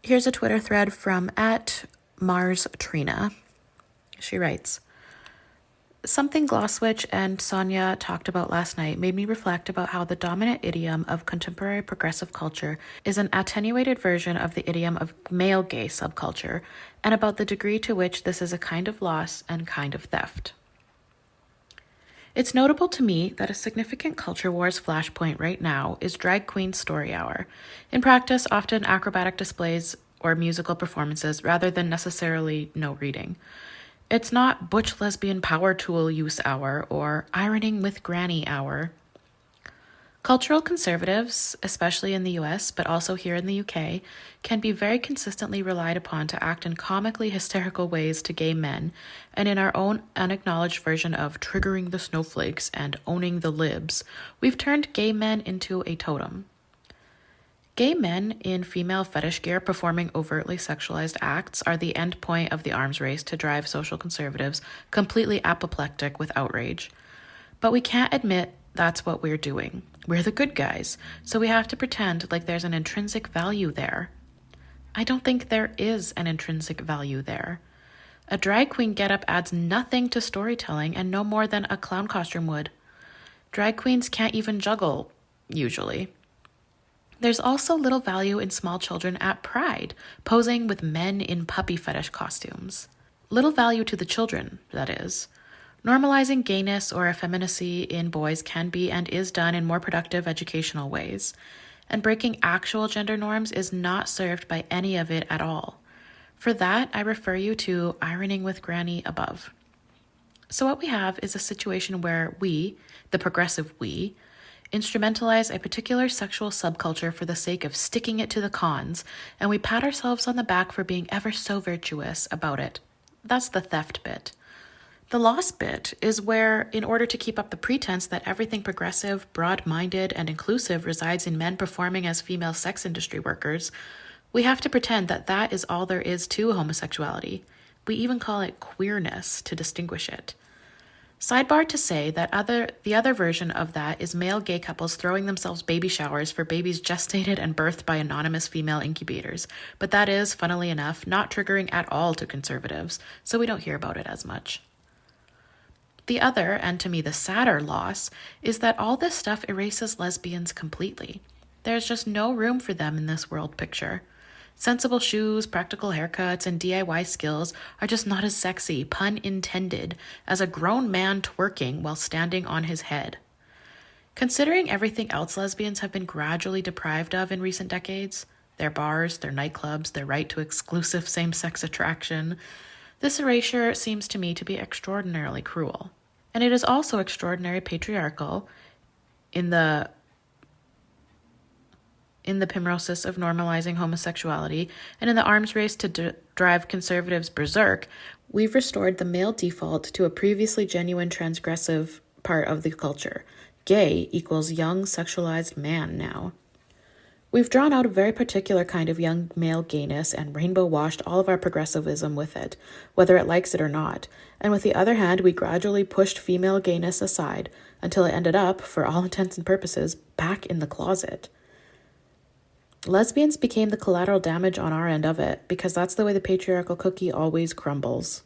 Here's a Twitter thread from @MarsTrina. She writes, something Glosswitch and Sonia talked about last night made me reflect about how the dominant idiom of contemporary progressive culture is an attenuated version of the idiom of male gay subculture, and about the degree to which this is a kind of loss and kind of theft. It's notable to me that a significant culture wars flashpoint right now is Drag Queen Story Hour. In practice, often acrobatic displays or musical performances rather than necessarily no reading. It's not Butch Lesbian Power Tool Use Hour or Ironing with Granny Hour. Cultural conservatives, especially in the US, but also here in the UK, can be very consistently relied upon to act in comically hysterical ways to gay men, and in our own unacknowledged version of triggering the snowflakes and owning the libs, we've turned gay men into a totem. Gay men in female fetish gear performing overtly sexualized acts are the end point of the arms race to drive social conservatives completely apoplectic with outrage. But we can't admit that's what we're doing. We're the good guys, so we have to pretend like there's an intrinsic value there. I don't think there is an intrinsic value there. A drag queen getup adds nothing to storytelling and no more than a clown costume would. Drag queens can't even juggle, usually. There's also little value in small children at Pride, posing with men in puppy fetish costumes. Little value to the children, that is. Normalizing gayness or effeminacy in boys can be and is done in more productive educational ways, and breaking actual gender norms is not served by any of it at all. For that, I refer you to Ironing with Granny above. So what we have is a situation where we, the progressive we, instrumentalize a particular sexual subculture for the sake of sticking it to the cons, and we pat ourselves on the back for being ever so virtuous about it. That's the theft bit. The loss bit is where, in order to keep up the pretense that everything progressive, broad-minded, and inclusive resides in men performing as female sex industry workers, we have to pretend that that is all there is to homosexuality. We even call it queerness to distinguish it. Sidebar to say that the other version of that is male gay couples throwing themselves baby showers for babies gestated and birthed by anonymous female incubators, but that is, funnily enough, not triggering at all to conservatives, so we don't hear about it as much. The other, and to me the sadder loss, is that all this stuff erases lesbians completely. There's just no room for them in this world picture. Sensible shoes, practical haircuts, and DIY skills are just not as sexy, pun intended, as a grown man twerking while standing on his head. Considering everything else lesbians have been gradually deprived of in recent decades, their bars, their nightclubs, their right to exclusive same-sex attraction, this erasure seems to me to be extraordinarily cruel. And it is also extraordinarily patriarchal in the primrosis of normalizing homosexuality, and in the arms race to drive conservatives berserk, we've restored the male default to a previously genuine transgressive part of the culture. Gay equals young sexualized man now. We've drawn out a very particular kind of young male gayness and rainbow-washed all of our progressivism with it, whether it likes it or not, and with the other hand we gradually pushed female gayness aside until it ended up, for all intents and purposes, back in the closet. Lesbians became the collateral damage on our end of it, because that's the way the patriarchal cookie always crumbles.